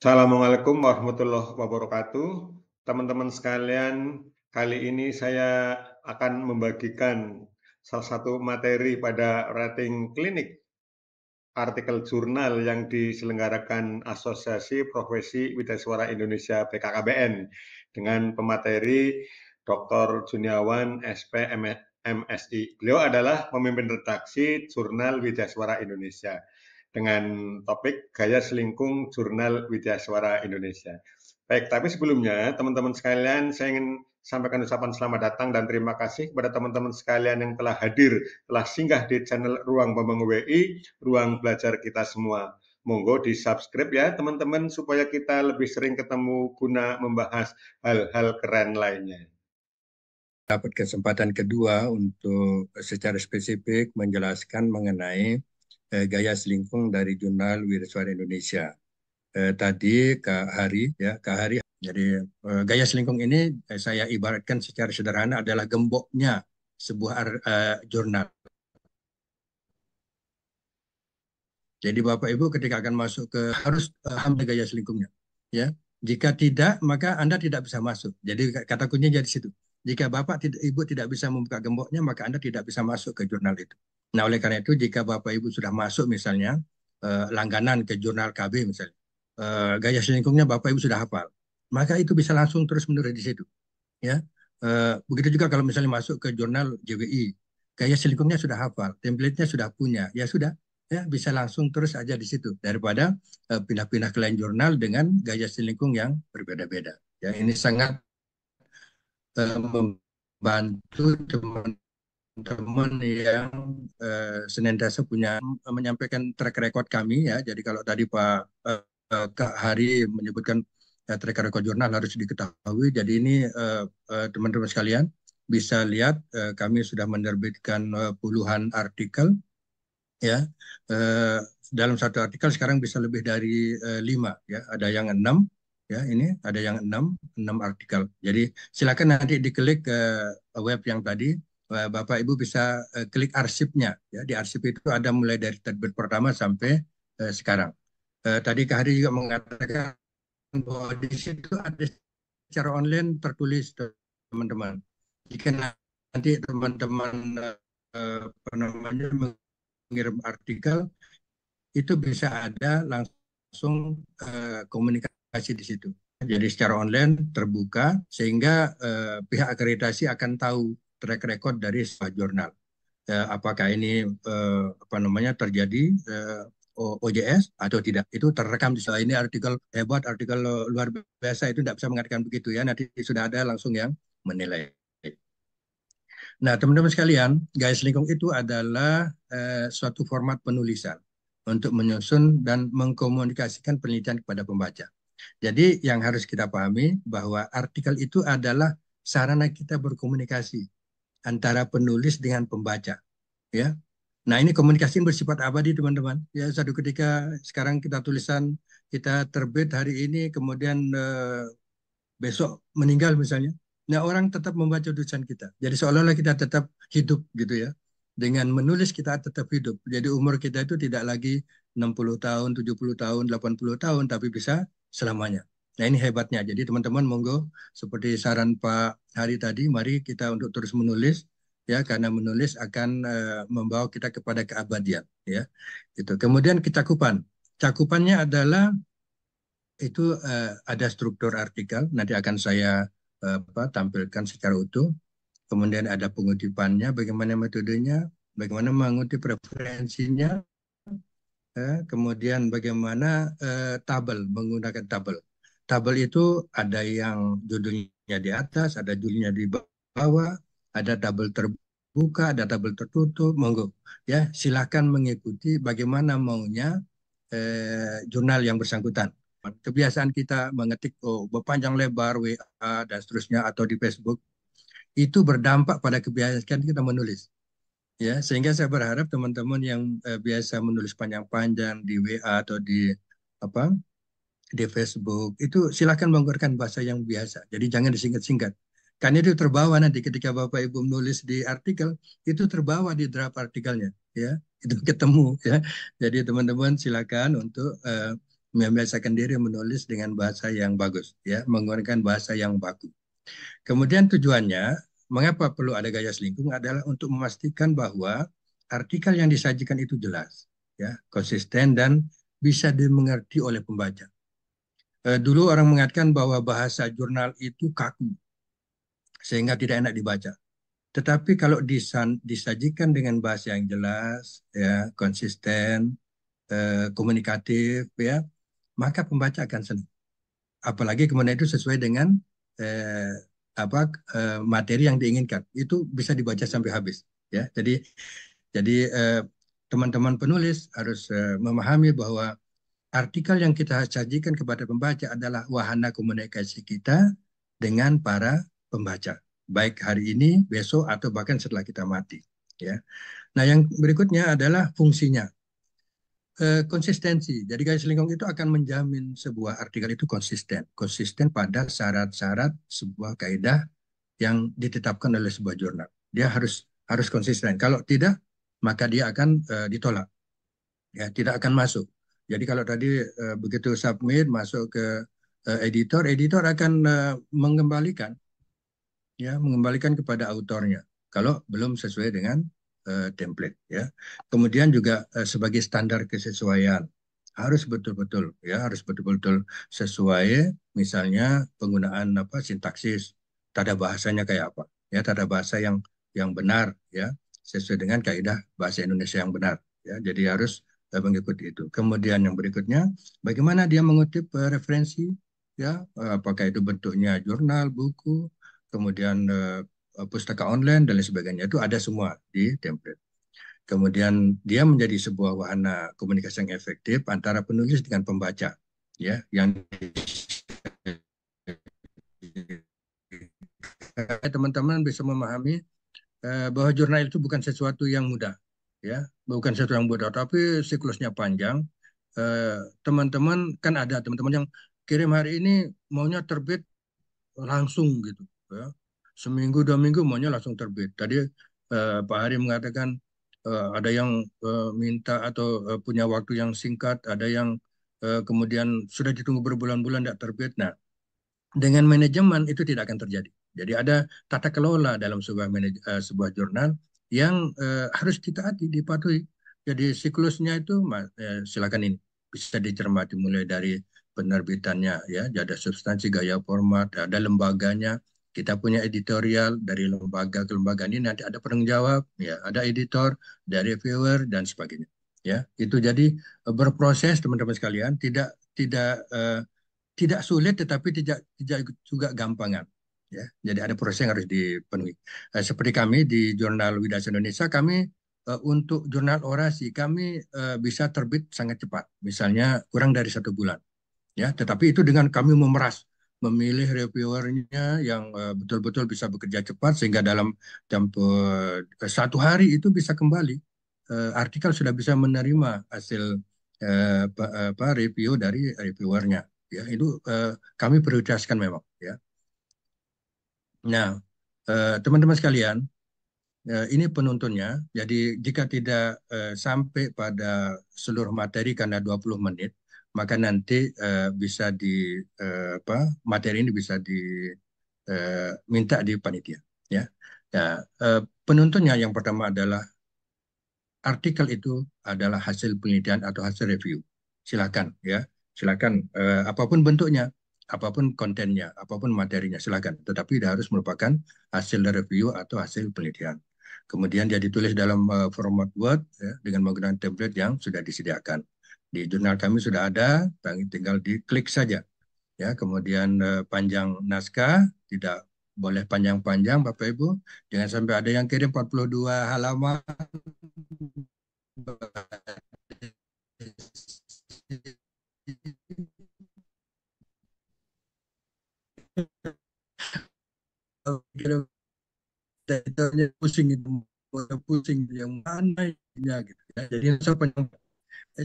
Assalamualaikum warahmatullahi wabarakatuh. Teman-teman sekalian, kali ini saya akan membagikan salah satu materi pada rating klinik artikel jurnal yang diselenggarakan Asosiasi Profesi Widyaswara Indonesia (BKKBN) dengan pemateri Dr. Juniawan SP MSI. Beliau adalah pemimpin redaksi Jurnal Widyaswara Indonesia dengan topik Gaya Selingkung Jurnal Widyaswara Indonesia. Baik, tapi sebelumnya teman-teman sekalian, saya ingin sampaikan ucapan selamat datang dan terima kasih kepada teman-teman sekalian yang telah hadir, telah singgah di channel Ruang Bambang WI, Ruang Belajar Kita Semua. Monggo di-subscribe ya teman-teman supaya kita lebih sering ketemu guna membahas hal-hal keren lainnya. Dapat kesempatan kedua untuk secara spesifik menjelaskan mengenai gaya selingkung dari Jurnal Widyaswara Indonesia. Tadi Kak Hari, ya Kak Hari. Jadi gaya selingkung ini saya ibaratkan secara sederhana adalah gemboknya sebuah jurnal. Jadi Bapak Ibu ketika akan masuk ke harus ambil gaya selingkungnya, ya. Jika tidak, maka Anda tidak bisa masuk. Jadi kata kuncinya jadi situ. Jika Bapak Ibu tidak bisa membuka gemboknya, maka Anda tidak bisa masuk ke jurnal itu. Nah, oleh karena itu jika Bapak Ibu sudah masuk misalnya langganan ke jurnal KB misalnya, gaya selingkungnya Bapak Ibu sudah hafal, maka itu bisa langsung terus menerus di situ, ya. Begitu juga kalau misalnya masuk ke jurnal JWI, gaya selingkungnya sudah hafal, template-nya sudah punya, ya sudah, ya bisa langsung terus aja di situ daripada pindah-pindah ke lain jurnal dengan gaya selingkung yang berbeda-beda. Ya, ini sangat membantu teman-teman yang senantiasa punya menyampaikan track record kami, ya. Jadi kalau tadi Pak Kak Hari menyebutkan track record jurnal harus diketahui. Jadi ini teman-teman sekalian bisa lihat kami sudah menerbitkan puluhan artikel, ya. Dalam satu artikel sekarang bisa lebih dari 5, ya. Ada yang 6, ya. Ini ada yang 6 artikel. Jadi silakan nanti diklik ke web yang tadi, Bapak Ibu bisa klik arsipnya, ya. Di arsip itu ada mulai dari terbit pertama sampai sekarang. Tadi Kak Hari juga mengatakan bahwa di situ ada secara online tertulis, teman-teman. Jika nanti teman-teman apa namanya mengirim artikel, itu bisa ada langsung komunikasi di situ. Jadi secara online terbuka sehingga pihak akreditasi akan tahu track record dari sebuah jurnal. Apakah ini apa namanya terjadi OJS atau tidak, itu terekam di sana. Ini artikel hebat, artikel luar biasa, itu tidak bisa mengatakan begitu, ya. Nanti sudah ada langsung yang menilai. Nah, teman-teman sekalian, gaya selingkung itu adalah suatu format penulisan untuk menyusun dan mengkomunikasikan penelitian kepada pembaca. Jadi yang harus kita pahami bahwa artikel itu adalah sarana kita berkomunikasi antara penulis dengan pembaca, ya. Nah, ini komunikasi bersifat abadi, teman-teman. Ya, satu ketika sekarang kita tulisan, kita terbit hari ini, kemudian besok meninggal misalnya. Nah, orang tetap membaca tulisan kita. Jadi seolah-olah kita tetap hidup gitu, ya. Dengan menulis kita tetap hidup. Jadi umur kita itu tidak lagi 60 tahun, 70 tahun, 80 tahun, tapi bisa selamanya. Nah, ini hebatnya. Jadi teman-teman monggo seperti saran Pak Hari tadi, mari kita untuk terus menulis, ya, karena menulis akan membawa kita kepada keabadian, ya. Itu. Kemudian cakupan. Cakupannya adalah itu ada struktur artikel, nanti akan saya tampilkan secara utuh. Kemudian ada pengutipannya, bagaimana metodenya, bagaimana mengutip referensinya, kemudian bagaimana tabel, menggunakan tabel. Tabel itu ada yang judulnya di atas, ada judulnya di bawah, ada tabel terbuka, ada tabel tertutup, monggo, ya, silakan mengikuti bagaimana maunya jurnal yang bersangkutan. Kebiasaan kita mengetik berpanjang lebar WA dan seterusnya atau di Facebook itu berdampak pada kebiasaan kita menulis, ya. Sehingga saya berharap teman-teman yang biasa menulis panjang-panjang di WA atau di apa di Facebook itu silakan menggunakan bahasa yang biasa. Jadi jangan disingkat-singkat. Karena itu terbawa nanti ketika Bapak Ibu menulis di artikel, itu terbawa di draft artikelnya, ya. Itu ketemu, ya. Jadi teman-teman silakan untuk membiasakan diri menulis dengan bahasa yang bagus, ya, menggunakan bahasa yang baku. Kemudian tujuannya, mengapa perlu ada gaya selingkung adalah untuk memastikan bahwa artikel yang disajikan itu jelas, ya, konsisten dan bisa dimengerti oleh pembaca. Dulu orang mengatakan bahwa bahasa jurnal itu kaku, sehingga tidak enak dibaca. Tetapi kalau disajikan dengan bahasa yang jelas, ya, konsisten, komunikatif, ya, maka pembaca akan senang. Apalagi kemudian itu sesuai dengan eh, materi yang diinginkan, itu bisa dibaca sampai habis. Ya, jadi teman-teman penulis harus memahami bahwa artikel yang kita sajikan kepada pembaca adalah wahana komunikasi kita dengan para pembaca, baik hari ini, besok, atau bahkan setelah kita mati. Ya. Nah, yang berikutnya adalah fungsinya. Konsistensi. Jadi gaya selingkuh itu akan menjamin sebuah artikel itu konsisten pada syarat-syarat sebuah kaidah yang ditetapkan oleh sebuah jurnal. Dia harus konsisten. Kalau tidak, maka dia akan ditolak. Ya, tidak akan masuk. Jadi kalau tadi begitu submit masuk ke editor akan mengembalikan kepada autornya kalau belum sesuai dengan template, ya. Kemudian juga sebagai standar kesesuaian harus betul-betul sesuai, misalnya penggunaan sintaksis, tata bahasanya kayak apa, ya, tata bahasa yang benar, ya, sesuai dengan kaidah bahasa Indonesia yang benar, ya. Jadi harus mengikuti itu. Kemudian yang berikutnya, bagaimana dia mengutip referensi, ya, apakah itu bentuknya jurnal, buku, kemudian pustaka online dan lain sebagainya, itu ada semua di template. Kemudian dia menjadi sebuah wahana komunikasi yang efektif antara penulis dengan pembaca, ya, yang teman-teman bisa memahami bahwa jurnal itu bukan sesuatu yang mudah, ya, bukan sesuatu yang mudah, tapi siklusnya panjang. Teman-teman kan ada teman-teman yang kirim hari ini maunya terbit langsung gitu, ya. Seminggu 2 minggu maunya langsung terbit. Tadi Pak Hari mengatakan ada yang minta atau punya waktu yang singkat, ada yang kemudian sudah ditunggu berbulan-bulan tidak terbit. Nah, dengan manajemen itu tidak akan terjadi. Jadi ada tata kelola dalam sebuah jurnal yang harus ditaati, dipatuhi. Jadi siklusnya itu silakan ini bisa dicermati mulai dari penerbitannya, ya, ada substansi, gaya format, ada lembaganya. Kita punya editorial dari lembaga ke lembaga ini, nanti ada penanggung jawab, ya, ada editor, ada reviewer dan sebagainya. Ya, itu jadi berproses teman-teman sekalian, tidak sulit tetapi tidak juga gampangan, ya. Jadi ada proses yang harus dipenuhi. Seperti kami di Jurnal Widasa Indonesia, kami untuk jurnal orasi kami bisa terbit sangat cepat, misalnya kurang dari 1 bulan, ya. Tetapi itu dengan kami memilih reviewernya yang betul-betul bisa bekerja cepat sehingga dalam tempo 1 hari itu bisa kembali artikel sudah bisa menerima hasil review dari reviewernya, ya. Itu kami prioritaskan memang, ya. Nah, teman-teman sekalian, ini penuntunnya. Jadi jika tidak sampai pada seluruh materi karena 20 menit, maka nanti bisa materi ini bisa diminta di panitia, ya. Nah, penuntunnya yang pertama adalah artikel itu adalah hasil penelitian atau hasil review. Silakan, ya. Silakan apapun bentuknya, apapun kontennya, apapun materinya, silakan. Tetapi dia harus merupakan hasil review atau hasil penelitian. Kemudian dia ditulis dalam format Word, ya, dengan menggunakan template yang sudah disediakan. Di jurnal kami sudah ada, tinggal diklik saja, ya. Kemudian panjang naskah, tidak boleh panjang-panjang Bapak Ibu. Jangan sampai ada yang kirim 42 halaman. Pusing itu, pusing yang mana ya, gitu, ya. Jadi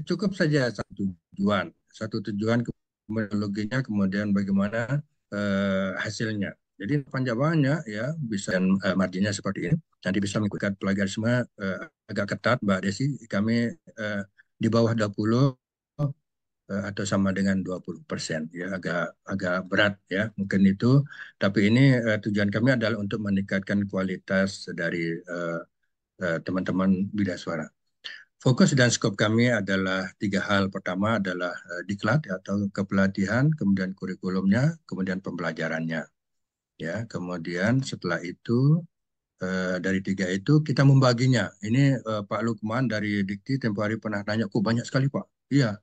cukup saja satu tujuan metodologinya, kemudian bagaimana hasilnya. Jadi panjang ya, bisa marginnya seperti ini. Nanti bisa mengikuti plagiarisme agak ketat, Mbak Desi. Kami di bawah 20 atau sama dengan 20%, ya, agak berat ya mungkin itu. Tapi ini tujuan kami adalah untuk meningkatkan kualitas dari teman-teman bidah suara. Fokus dan skop kami adalah tiga hal. Pertama adalah diklat atau kepelatihan, kemudian kurikulumnya, kemudian pembelajarannya. Ya, kemudian setelah itu dari tiga itu kita membaginya. Ini Pak Lukman dari Dikti tempoh hari pernah tanya, kok banyak sekali Pak? Iya,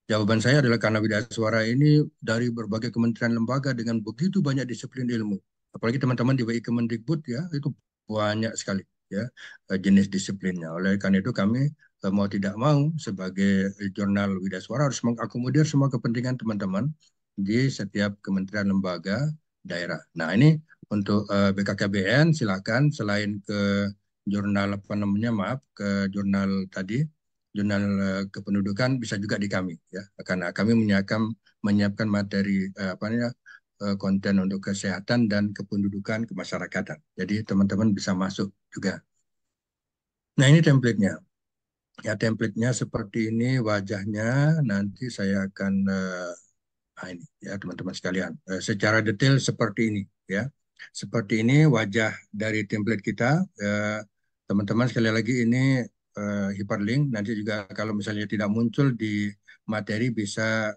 jawaban saya adalah karena Widya Suara ini dari berbagai kementerian lembaga dengan begitu banyak disiplin ilmu. Apalagi teman-teman di WI Kemendikbud ya, itu banyak sekali ya jenis disiplinnya. Oleh karena itu kami mau tidak mau sebagai jurnal Widya Suara harus mengakomodir semua kepentingan teman-teman di setiap kementerian lembaga daerah. Nah, ini untuk BKKBN silakan selain ke jurnal apa namanya, maaf, ke jurnal tadi jurnal kependudukan bisa juga di kami ya, karena kami menyiapkan materi apa namanya, konten untuk kesehatan dan kependudukan kemasyarakatan. Jadi teman-teman bisa masuk juga. Nah, ini template-nya. Ya, template-nya seperti ini wajahnya. Nanti saya akan ini ya teman-teman sekalian, secara detail seperti ini ya. Seperti ini wajah dari template kita. Teman-teman sekali lagi ini hyperlink. Nanti juga kalau misalnya tidak muncul di materi bisa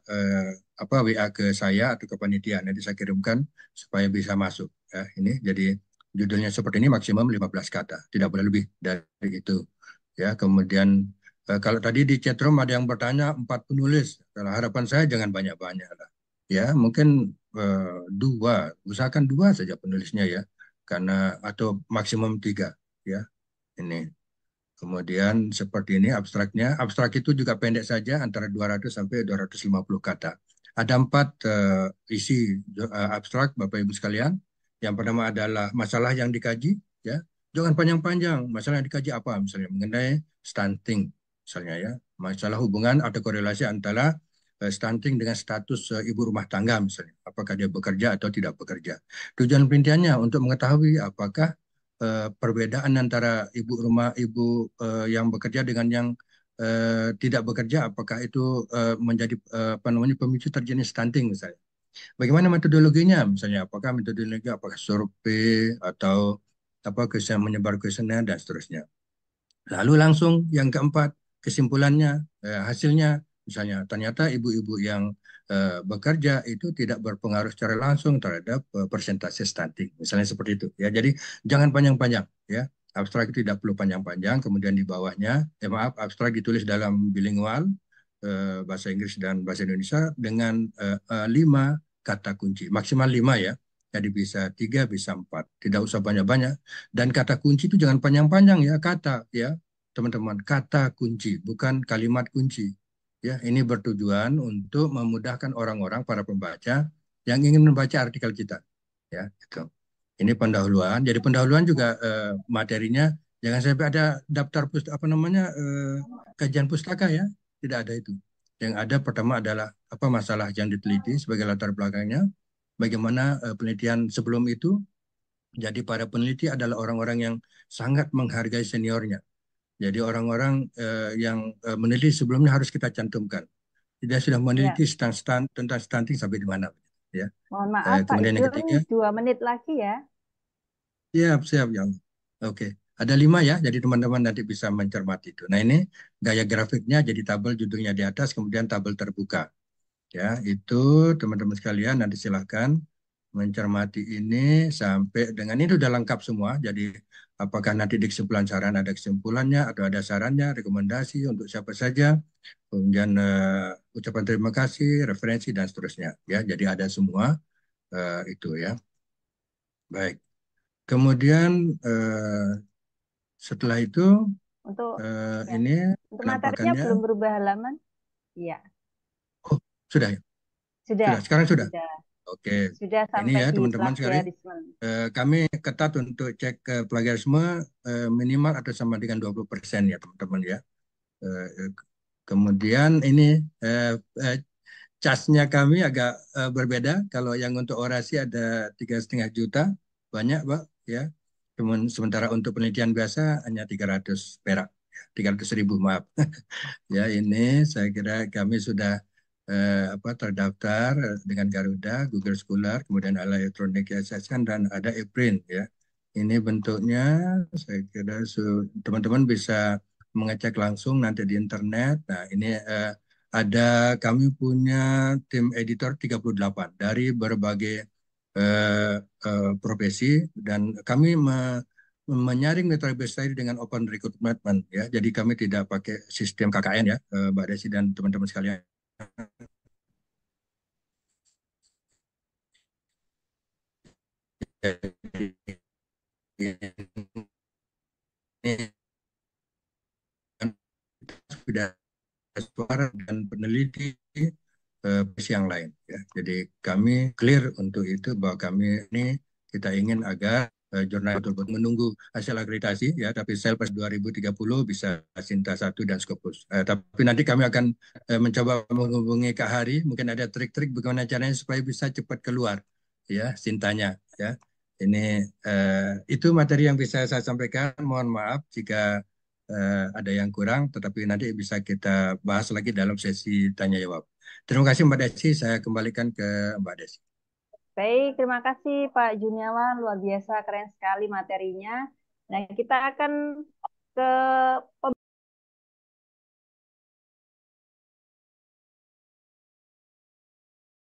apa WA ke saya atau ke panitia. Nanti saya kirimkan supaya bisa masuk. Ya, ini jadi judulnya seperti ini, maksimum 15 kata, tidak boleh lebih dari itu. Ya, kemudian kalau tadi di chatroom ada yang bertanya 4 penulis, kalau harapan saya jangan banyak-banyak lah. Ya, mungkin dua, usahakan dua saja penulisnya ya, karena atau maksimum tiga ya. Ini. Kemudian seperti ini abstraknya. Abstrak itu juga pendek saja, antara 200 sampai 250 kata. Ada 4 isi abstrak, Bapak Ibu sekalian. Yang pertama adalah masalah yang dikaji, ya. Jangan panjang-panjang. Masalah yang dikaji apa? Misalnya mengenai stunting, misalnya ya. Masalah hubungan atau korelasi antara stunting dengan status ibu rumah tangga, misalnya. Apakah dia bekerja atau tidak bekerja. Tujuan penelitiannya untuk mengetahui apakah perbedaan antara ibu yang bekerja dengan yang tidak bekerja, apakah itu menjadi apa namanya pemicu terjadinya stunting misalnya. Bagaimana metodologinya misalnya? Apakah metodologi apakah survei atau apa menyebar kuesioner dan seterusnya. Lalu langsung yang keempat, kesimpulannya, hasilnya, misalnya ternyata ibu-ibu yang bekerja itu tidak berpengaruh secara langsung terhadap persentase stunting, misalnya seperti itu. Ya, jadi jangan panjang-panjang, ya. Abstrak itu tidak perlu panjang-panjang. Kemudian di bawahnya, maaf, abstrak ditulis dalam bilingual, bahasa Inggris dan bahasa Indonesia dengan 5 kata kunci, maksimal 5 ya. Jadi bisa 3, bisa 4. Tidak usah banyak-banyak. Dan kata kunci itu jangan panjang-panjang ya, kata ya, teman-teman. Kata kunci, bukan kalimat kunci. Ya, ini bertujuan untuk memudahkan orang-orang, para pembaca yang ingin membaca artikel kita. Ya, gitu. Ini pendahuluan. Jadi pendahuluan juga materinya jangan sampai ada daftar apa namanya kajian pustaka ya. Tidak ada itu. Yang ada pertama adalah apa masalah yang diteliti sebagai latar belakangnya, bagaimana penelitian sebelum itu. Jadi para peneliti adalah orang-orang yang sangat menghargai seniornya. Jadi orang-orang yang meneliti sebelumnya harus kita cantumkan. Dia sudah Ya, meneliti tentang stunting sampai di mana. Ya. mohon maaf Pak Kemudian yang Idun, ketiga, 2 menit lagi ya. siap, siap, ya. Oke, ada 5 ya, jadi teman-teman nanti bisa mencermati itu. Nah ini gaya grafiknya, jadi tabel judulnya di atas, kemudian tabel terbuka. Ya, itu teman-teman sekalian nanti silahkan mencermati ini sampai dengan ini sudah lengkap semua. Jadi apakah nanti di kesimpulan saran ada kesimpulannya atau ada sarannya, rekomendasi untuk siapa saja, kemudian ucapan terima kasih, referensi dan seterusnya. Ya, jadi ada semua itu ya. Baik. Kemudian setelah itu Untuk ya, ini untuk materinya penampakannya. belum berubah halaman. Iya, Oh, sudah ya? sudah, Sudah, sekarang sudah. sudah, Oke. sudah Ini sampai ya di teman-teman sekali. plagiarisme. Kami ketat untuk cek plagiarisme minimal atau sama dengan 20% ya teman-teman ya. Kemudian ini casnya kami agak berbeda. Kalau yang untuk orasi ada 3,5 juta, banyak Pak ya. Sementara untuk penelitian biasa hanya 300 perak, 300 ribu maaf. Ya ini saya kira kami sudah terdaftar dengan Garuda, Google Scholar, kemudian ada Electronic Assessment dan ada ePrint ya. Ini bentuknya, saya kira teman-teman bisa mengecek langsung nanti di internet. Nah, ini kami punya tim editor 38 dari berbagai profesi dan kami menyaring mitra tadi dengan open recruitment ya. Jadi kami tidak pakai sistem KKN ya, Mbak Desi dan teman-teman sekalian. Ini sudah suara dan peneliti yang lain ya. Jadi kami clear untuk itu bahwa kami ini kita ingin agar jurnal betul-betul menunggu hasil akreditasi ya, tapi Selpres 2030 bisa Sinta 1 dan Scopus. Tapi nanti kami akan mencoba menghubungi Kak Hari, mungkin ada trik-trik bagaimana caranya supaya bisa cepat keluar ya Sintanya ya. Ini itu materi yang bisa saya sampaikan. Mohon maaf jika ada yang kurang, tetapi nanti bisa kita bahas lagi dalam sesi tanya jawab. Terima kasih Mbak Desi, saya kembalikan ke Mbak Desi. Baik, terima kasih Pak Juniawan, luar biasa keren sekali materinya. Nah, kita akan ke